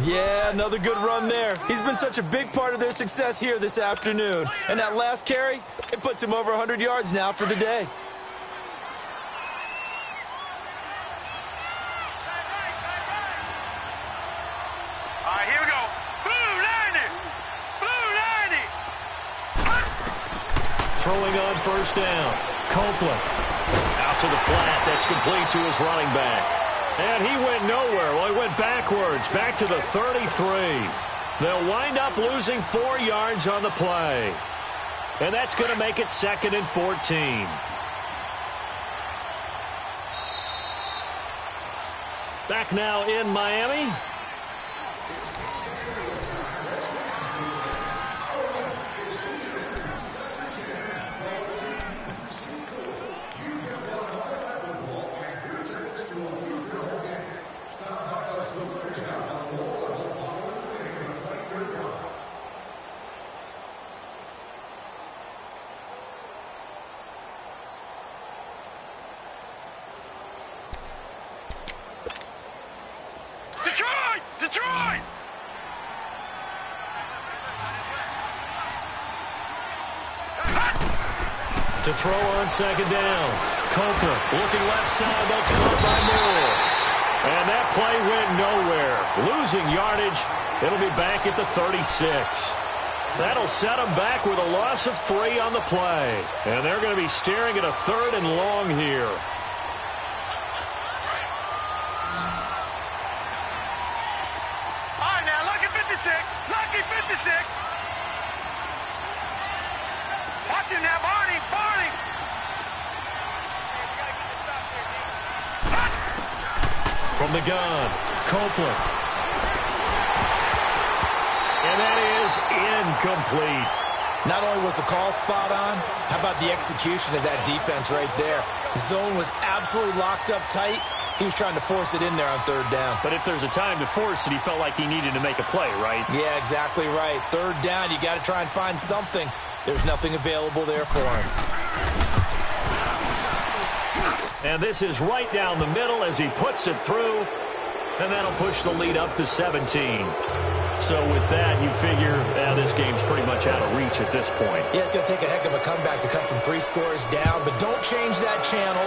Yeah, another good run there. He's been such a big part of their success here this afternoon. And that last carry, it puts him over 100 yards now for the day. All right, here we go. Blue 90. Blue 90. Throwing on 1st down. Copeland. Out to the flat. That's complete to his running back. And he went nowhere. Well, he went backwards. Back to the 33. They'll wind up losing 4 yards on the play. And that's going to make it 2nd and 14. Back now in Miami. Detroit! To throw on 2nd down. Copeland looking left side. That's caught by Moore. And that play went nowhere. Losing yardage. It'll be back at the 36. That'll set them back with a loss of 3 on the play. And they're going to be staring at a 3rd and long here. All right, now, lucky 56. Lucky 56. Watch him now, Barney. Barney. From the gun, Copeland. And that is incomplete. Not only was the call spot on, how about the execution of that defense right there? The zone was absolutely locked up tight. He was trying to force it in there on 3rd down. But if there's a time to force it, he felt like he needed to make a play, right? Yeah, exactly right. 3rd down, you got to try and find something. There's nothing available there for him. And this is right down the middle as he puts it through. And that'll push the lead up to 17. So with that, you figure this game's pretty much out of reach at this point. Yeah, it's going to take a heck of a comeback to come from 3 scores down, but don't change that channel.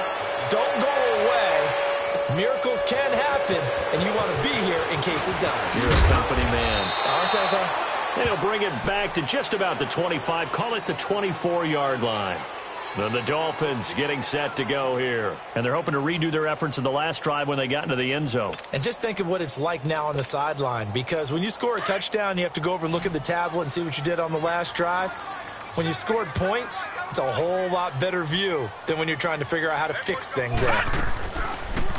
Don't go away. Miracles can happen, and you want to be here in case it does. You're a company man. Aren't I, though? They'll bring it back to just about the 25, call it the 24-yard line. Then the Dolphins getting set to go here. And they're hoping to redo their efforts in the last drive when they got into the end zone. And just think of what it's like now on the sideline, because when you score a touchdown, you have to go over and look at the tablet and see what you did on the last drive. When you scored points, it's a whole lot better view than when you're trying to figure out how to fix things there.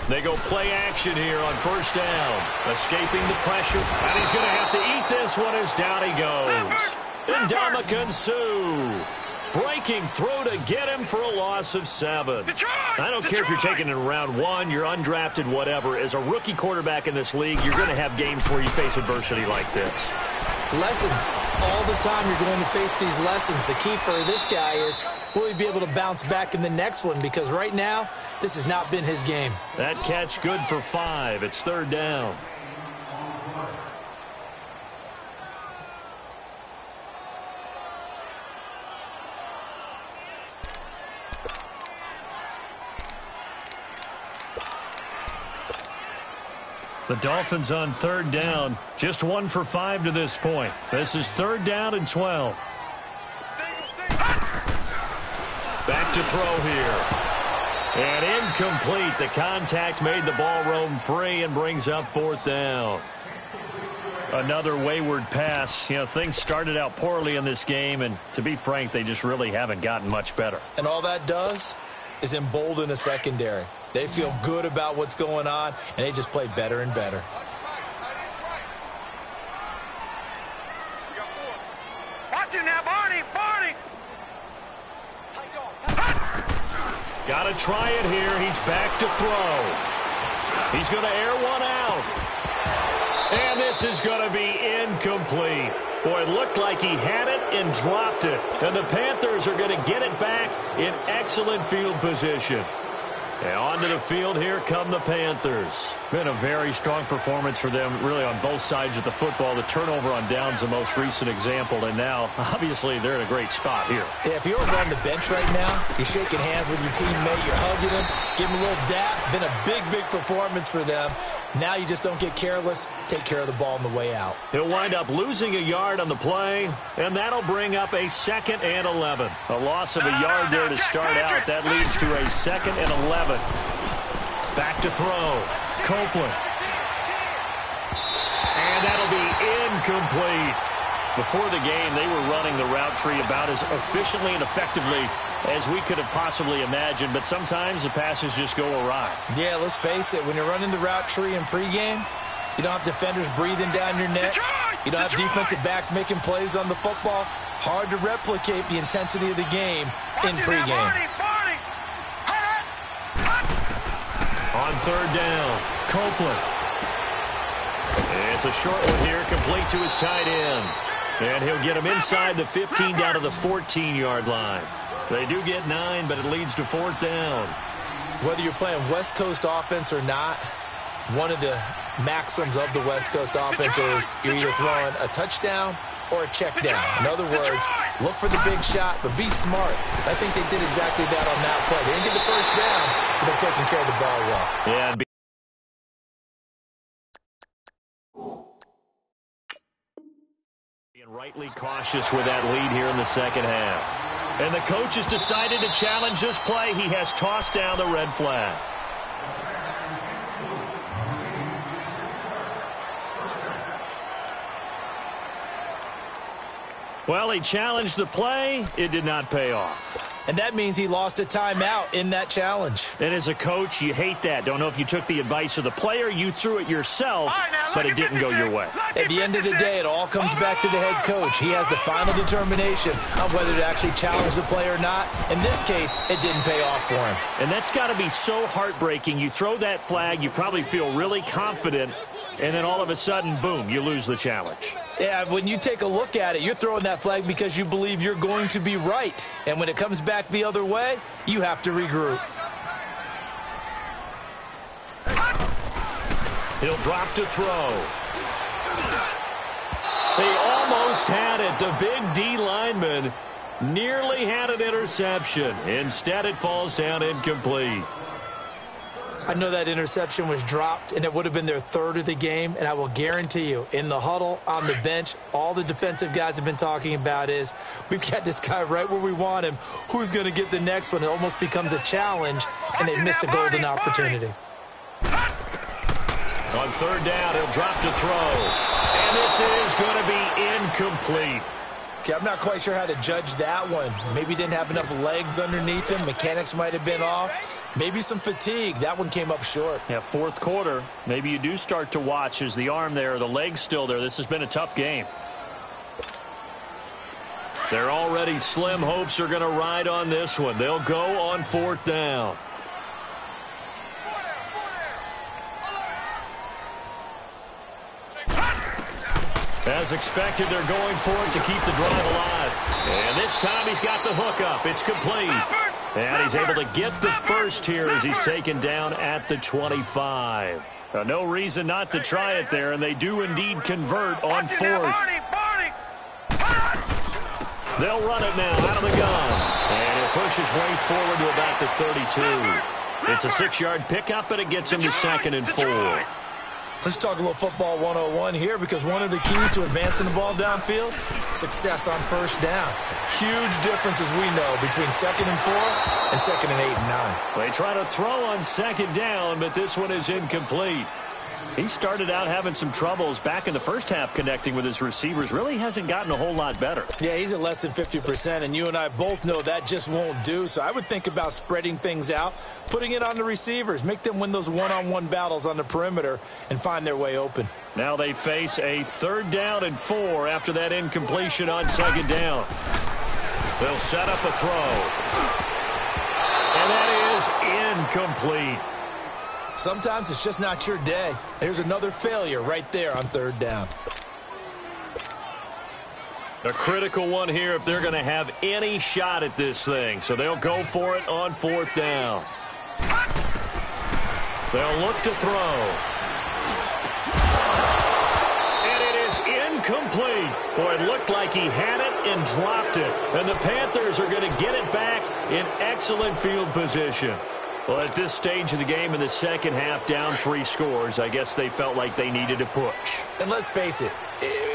They go play action here on first down. Escaping the pressure. And he's going to have to eat this one as down he goes. Ndamukong Suh. Breaking through to get him for a loss of 7. I don't care if you're taking it in round 1, you're undrafted, whatever. As a rookie quarterback in this league, you're going to have games where you face adversity like this. Lessons. All the time you're going to face these lessons. The key for this guy is, will he be able to bounce back in the next one? Because right now, this has not been his game. That catch good for 5. It's third down. The Dolphins on third down. Just 1 for 5 to this point. This is third down and 12. Back to throw here. And incomplete. The contact made the ball roam free and brings up fourth down. Another wayward pass. You know, things started out poorly in this game, and to be frank, they just really haven't gotten much better. And all that does is embolden a secondary. They feel good about what's going on, and they just play better and better. Watch it now, Barney! Barney! Got to try it here. He's back to throw. He's going to air one out. And this is going to be incomplete. Boy, it looked like he had it and dropped it. And the Panthers are going to get it back in excellent field position. And onto the field, here come the Panthers. Been a very strong performance for them, really, on both sides of the football. The turnover on downs, the most recent example, and now, obviously, they're in a great spot here. Yeah, if you're over on the bench right now, you're shaking hands with your teammate, you're hugging him, giving him a little dap. Been a big, big performance for them. Now you just don't get careless. Take care of the ball on the way out. He'll wind up losing a yard on the play, and that'll bring up a 2nd and 11. A loss of a yard there to start out. That leads to a 2nd and 11. Back to throw. Copeland. And that'll be incomplete. Before the game, they were running the route tree about as efficiently and effectively as we could have possibly imagined, but sometimes the passes just go awry. Yeah, let's face it, when you're running the route tree in pregame, you don't have defenders breathing down your neck. You don't have defensive backs making plays on the football. Hard to replicate the intensity of the game in pregame. On third down, Copeland. It's a short one here, complete to his tight end. And he'll get him inside the 15 down to the 14-yard line. They do get 9, but it leads to 4th down. Whether you're playing West Coast offense or not, one of the maxims of the West Coast offense is you're either throwing a touchdown or a check down. In other words, look for the big shot, but be smart. I think they did exactly that on that play. They didn't get the first down, but they're taking care of the ball well. Yeah, and being rightly cautious with that lead here in the second half. And the coach has decided to challenge this play. He has tossed down the red flag. Well, he challenged the play. It did not pay off. And that means he lost a timeout in that challenge. And as a coach, you hate that. Don't know if you took the advice of the player, you threw it yourself, but it didn't go your way. At the end of the day, it all comes back to the head coach. He has the final determination on whether to actually challenge the play or not. In this case, it didn't pay off for him. And that's got to be so heartbreaking. You throw that flag, you probably feel really confident, and then all of a sudden, boom, you lose the challenge. Yeah, when you take a look at it, you're throwing that flag because you believe you're going to be right. And when it comes back the other way, you have to regroup. He'll drop to throw. almost had it. The big D lineman nearly had an interception. Instead, it falls down incomplete. I know that interception was dropped, and it would have been their third of the game, and I will guarantee you, in the huddle, on the bench, all the defensive guys have been talking about is, we've got this guy right where we want him. Who's going to get the next one? It almost becomes a challenge, and they missed a golden opportunity. On third down, he'll drop to throw. And this is going to be incomplete. Okay, I'm not quite sure how to judge that one. Maybe didn't have enough legs underneath him. Mechanics might have been off. Maybe some fatigue. That one came up short. Yeah, fourth quarter. Maybe you do start to watch. Is the arm there, the leg's still there? This has been a tough game. Their already slim hopes are going to ride on this one. They'll go on fourth down. As expected, they're going for it to keep the drive alive. And this time he's got the hook up. It's complete. And he's able to get the first here as he's taken down at the 25. No reason not to try it there, and they do indeed convert on fourth. They'll run it now out of the gun. And he'll push his way forward to about the 32. It's a 6-yard pickup, but it gets him to 2nd and 4. Let's talk a little football 101 here, because one of the keys to advancing the ball downfield, success on first down. Huge difference, as we know, between 2nd and 4 and 2nd and 8 and 9. They try to throw on 2nd down, but this one is incomplete. He started out having some troubles back in the first half connecting with his receivers. Really hasn't gotten a whole lot better. Yeah, he's at less than 50%, and you and I both know that just won't do. So I would think about spreading things out, putting it on the receivers, make them win those one-on-one battles on the perimeter and find their way open. Now they face a 3rd down and 4 after that incompletion on 2nd down. They'll set up a throw. And that is incomplete. Sometimes it's just not your day. There's another failure right there on 3rd down. A critical one here if they're going to have any shot at this thing. So they'll go for it on 4th down. They'll look to throw. And it is incomplete. Boy, it looked like he had it and dropped it. And the Panthers are going to get it back in excellent field position. Well, at this stage of the game in the second half, down 3 scores, I guess they felt like they needed to push. And let's face it,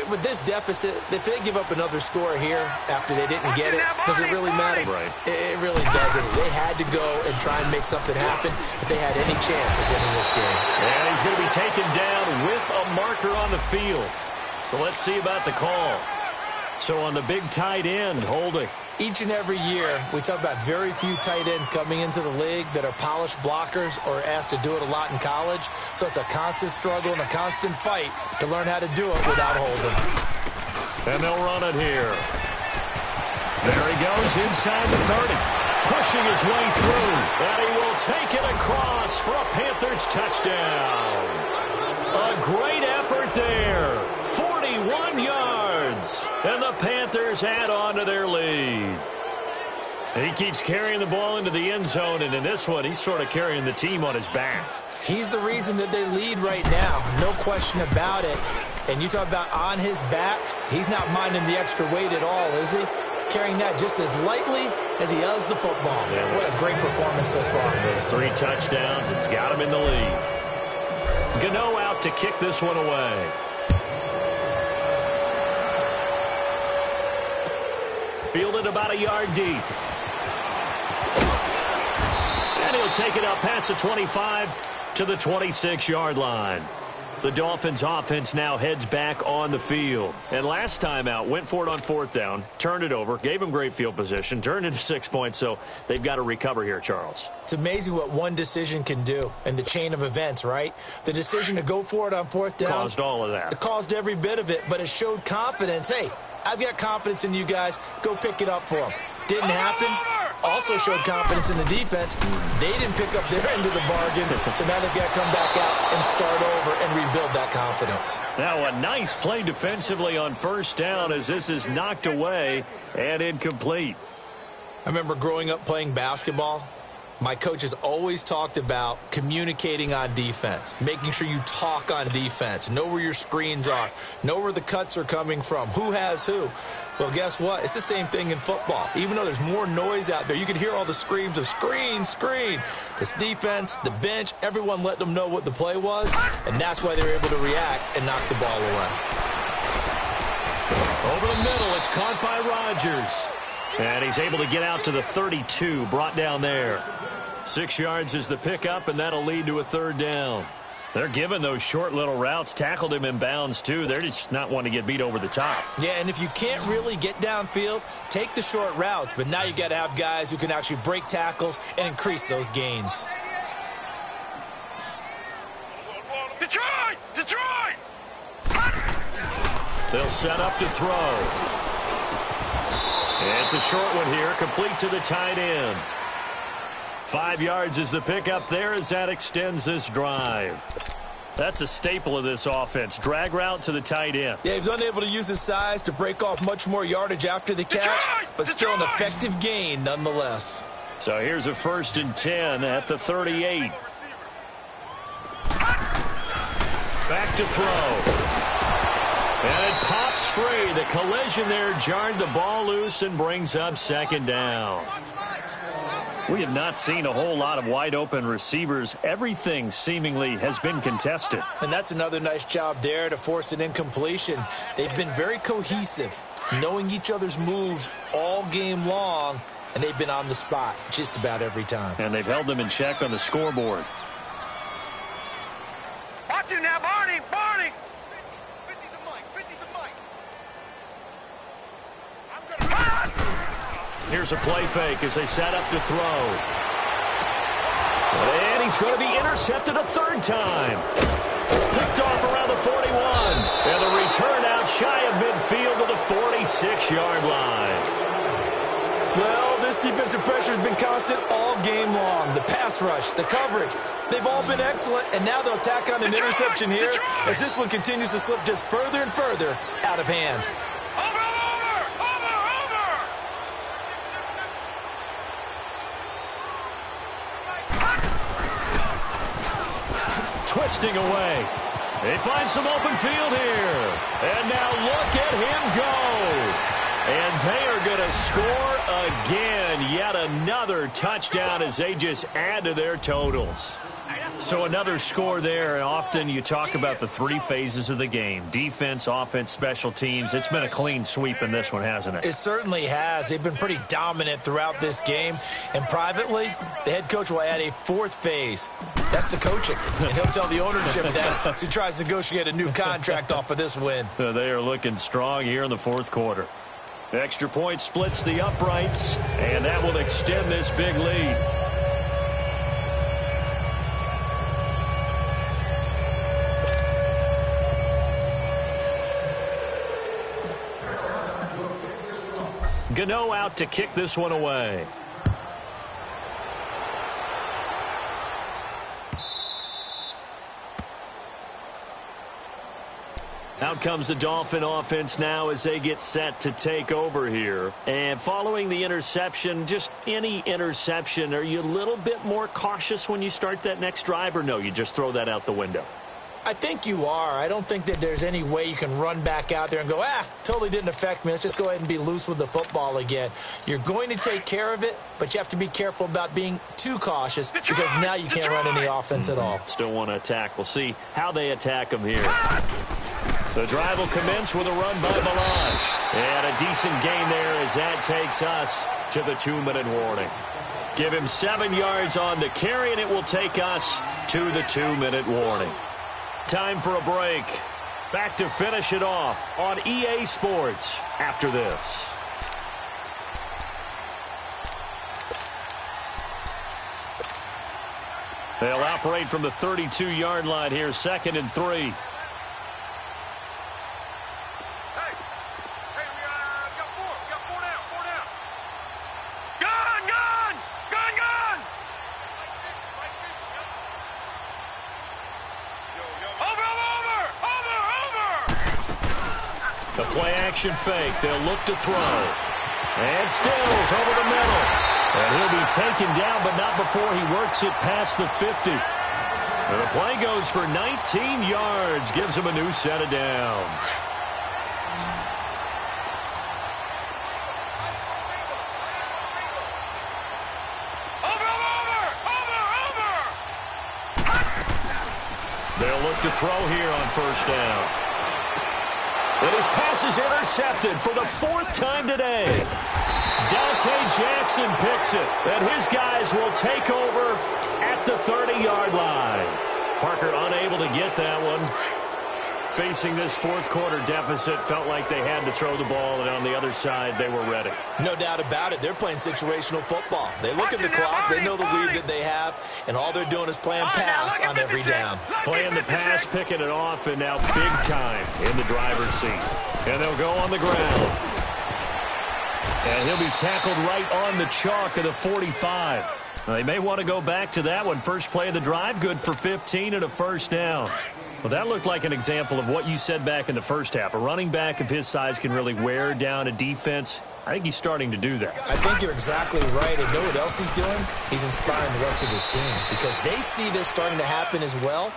with this deficit, if they give up another score here after they didn't get it, does it really matter? Right. It really doesn't. They had to go and try and make something happen if they had any chance of winning this game. And he's going to be taken down with a marker on the field. So let's see about the call. So on the big tight end, holding. Each and every year, we talk about very few tight ends coming into the league that are polished blockers or asked to do it a lot in college. So it's a constant struggle and a constant fight to learn how to do it without holding. And they'll run it here. There he goes inside the 30. Pushing his way through. And he will take it across for a Panthers touchdown. A great effort there. 41 yards. And the Panthers add on to their lead. And he keeps carrying the ball into the end zone, and in this one, he's sort of carrying the team on his back. He's the reason that they lead right now. No question about it. And you talk about on his back, he's not minding the extra weight at all, is he? Carrying that just as lightly as he does the football. Yeah, what a great performance so far. Those 3 touchdowns, it's got him in the lead. Gano out to kick this one away. Fielded about a yard deep. And he'll take it up past the 25 to the 26-yard line. The Dolphins offense now heads back on the field. And last time out, went for it on 4th down, turned it over, gave them great field position, turned into 6 points, so they've got to recover here, Charles. It's amazing what one decision can do in the chain of events, right? The decision to go for it on 4th down. Caused all of that. It caused every bit of it, but it showed confidence. Hey, I've got confidence in you guys. Go pick it up for them. Didn't happen. Also showed confidence in the defense. They didn't pick up their end of the bargain, so now they've got to come back out and start over and rebuild that confidence. Now a nice play defensively on 1st down as this is knocked away and incomplete. I remember growing up playing basketball, My coach has always talked about communicating on defense, making sure you talk on defense, know where your screens are, know where the cuts are coming from, who has who. Well, guess what? It's the same thing in football. Even though there's more noise out there, you can hear all the screams of screen, screen. This defense, the bench, everyone let them know what the play was, and that's why they were able to react and knock the ball away. Over the middle, it's caught by Rodgers. And he's able to get out to the 32, brought down there. 6 yards is the pickup, and that'll lead to a third down. They're giving those short little routes, tackled him in bounds, too. They're just not wanting to get beat over the top. Yeah, and if you can't really get downfield, take the short routes. But now you got to have guys who can actually break tackles and increase those gains. Detroit! Detroit! They'll set up to throw. It's a short one here, complete to the tight end. 5 yards is the pickup there as that extends this drive. That's a staple of this offense. Drag route to the tight end. Yeah, he's unable to use his size to break off much more yardage after the catch, but still an effective gain nonetheless. So here's a 1st and 10 at the 38. Back to throw. And it pops free. The collision there jarred the ball loose and brings up 2nd down. We have not seen a whole lot of wide-open receivers. Everything seemingly has been contested. And that's another nice job there to force an incompletion. They've been very cohesive, knowing each other's moves all game long, and they've been on the spot just about every time. And they've held them in check on the scoreboard. Watch it now, Barney! Barney! Here's a play fake as they set up to throw. And he's going to be intercepted a 3rd time. Picked off around the 41. And the return out shy of midfield to the 46-yard line. Well, this defensive pressure has been constant all game long. The pass rush, the coverage, they've all been excellent, and now they'll tack on an interception here as this one continues to slip just further and further out of hand. Twisting away. They find some open field here. And now look at him go. And they are going to score again. Yet another touchdown as they just add to their totals. So another score there. And often you talk about the 3 phases of the game. Defense, offense, special teams. It's been a clean sweep in this one, hasn't it? It certainly has. They've been pretty dominant throughout this game. And privately, the head coach will add a 4th phase. That's the coaching. And he'll tell the ownership that as he tries to negotiate a new contract off of this win. They are looking strong here in the 4th quarter. Extra point splits the uprights, and that will extend this big lead. Gano out to kick this one away. Out comes the Dolphin offense now as they get set to take over here. And following the interception, just any interception, are you a little bit more cautious when you start that next drive, or no, you just throw that out the window? I think you are. I don't think that there's any way you can run back out there and go, totally didn't affect me. Let's just go ahead and be loose with the football again. You're going to take care of it, but you have to be careful about being too cautious because now you can't run any offense at all. Still want to attack. We'll see how they attack them here. The drive will commence with a run by Balaj. And a decent gain there as that takes us to the 2-minute warning. Give him 7 yards on the carry, and it will take us to the 2-minute warning. Time for a break. Back to finish it off on EA Sports after this. They'll operate from the 32-yard line here, 2nd and 3. The play-action fake. They'll look to throw. And Stills over the middle. And he'll be taken down, but not before he works it past the 50. And the play goes for 19 yards, gives him a new set of downs. They'll look to throw here on first down. And his pass is intercepted for the 4th time today. Dante Jackson picks it, and his guys will take over at the 30-yard line. Parker unable to get that one. Facing this 4th quarter deficit, felt like they had to throw the ball, and on the other side, they were ready. No doubt about it. They're playing situational football. They look at the clock, they know the lead that they have, and all they're doing is playing pass on every down. Playing the pass, picking it off, and now big time in the driver's seat. And they'll go on the ground. And he'll be tackled right on the chalk of the 45. Now, they may want to go back to that one. First play of the drive, good for 15 and a first down. Well, that looked like an example of what you said back in the first half. A running back of his size can really wear down a defense. I think he's starting to do that. I think you're exactly right. And know what else he's doing? He's inspiring the rest of his team because they see this starting to happen as well.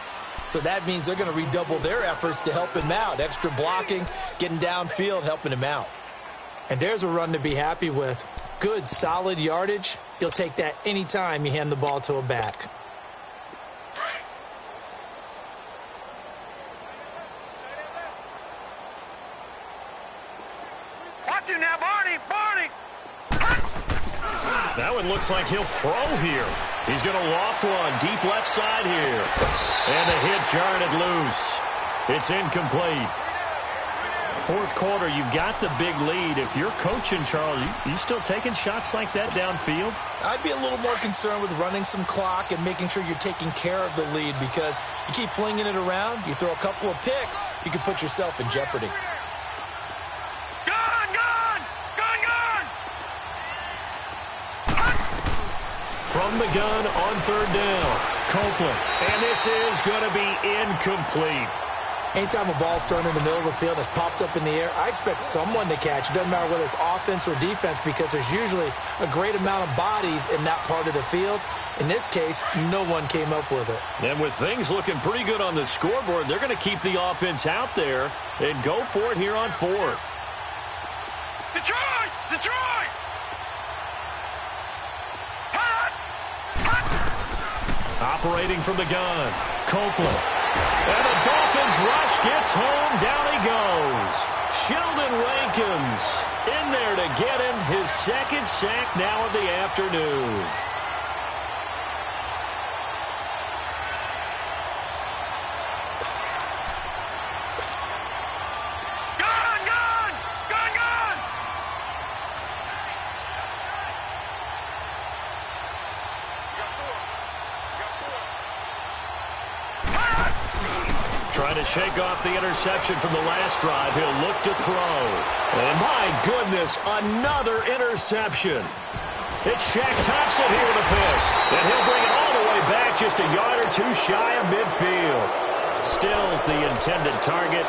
So that means they're going to redouble their efforts to help him out. Extra blocking, getting downfield, helping him out. And there's a run to be happy with. Good, solid yardage. He'll take that anytime you hand the ball to a back. Watch him now, Barney! Barney! That one looks like he'll throw here. He's going to loft one deep left side here. And the hit jarred it loose. It's incomplete. 4th quarter, you've got the big lead. If you're coaching, Charles, you still taking shots like that downfield? I'd be a little more concerned with running some clock and making sure you're taking care of the lead because you keep flinging it around, you throw a couple of picks, you can put yourself in jeopardy. From the gun on 3rd down, Copeland. And this is going to be incomplete. Anytime a ball's thrown in the middle of the field and it's popped up in the air, I expect someone to catch. It doesn't matter whether it's offense or defense because there's usually a great amount of bodies in that part of the field. In this case, no one came up with it. And with things looking pretty good on the scoreboard, they're going to keep the offense out there and go for it here on 4th. Detroit! Detroit! Operating from the gun, Copeland. And the Dolphins rush gets home. Down he goes. Sheldon Rankins in there to get him his 2nd sack now of the afternoon. Trying to shake off the interception from the last drive. He'll look to throw. And my goodness, another interception. It's Shaq Thompson here with a pick. And he'll bring it all the way back just a yard or two shy of midfield. Stills the intended target.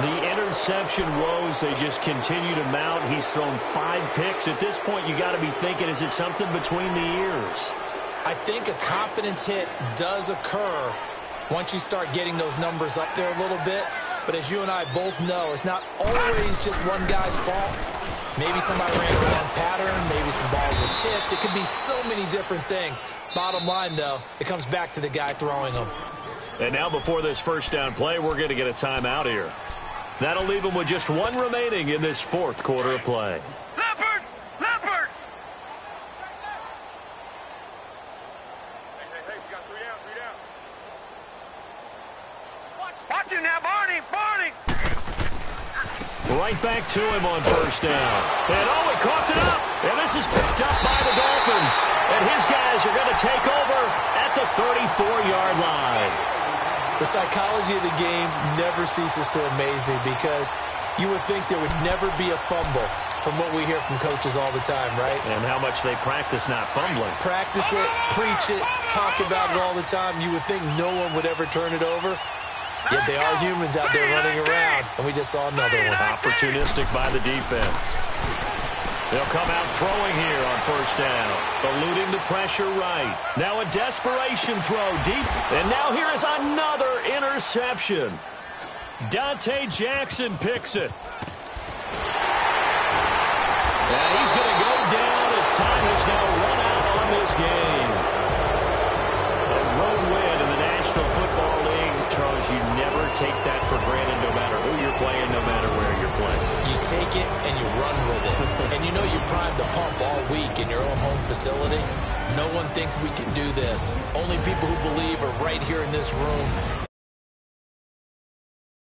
The interception woes, they just continue to mount. He's thrown 5 picks. At this point, you got to be thinking, is it something between the ears? I think a confidence hit does occur once you start getting those numbers up there a little bit. But as you and I both know, it's not always just one guy's fault. Maybe somebody ran a wrong pattern. Maybe some balls were tipped. It could be so many different things. Bottom line, though, it comes back to the guy throwing them. And now before this first down play, we're going to get a timeout here. That'll leave him with just 1 remaining in this 4th quarter of play. Leopard! Leopard! Hey, we got 3 down, 3 down. Watch him now, Barney! Barney! Right back to him on first down. And he coughed it up. And this is picked up by the Dolphins. And his guys are going to take over at the 34-yard line. The psychology of the game never ceases to amaze me because you would think there would never be a fumble from what we hear from coaches all the time, right? And how much they practice not fumbling. Practice it, preach it, talk about it all the time. You would think no one would ever turn it over. Yet they are humans out there running around, and we just saw another one. Opportunistic by the defense. They'll come out throwing here on first down. Eluding the pressure right. Now a desperation throw deep. And now here is another interception. Dante Jackson picks it. And he's going to go down as time has now run out on this game. A road win in the National Football League. Charles, you never take that for granted no matter who you're playing, no matter where you're playing. You take it and you run with it. And you know you primed the pump all week in your own home facility. No one thinks we can do this. Only people who believe are right here in this room.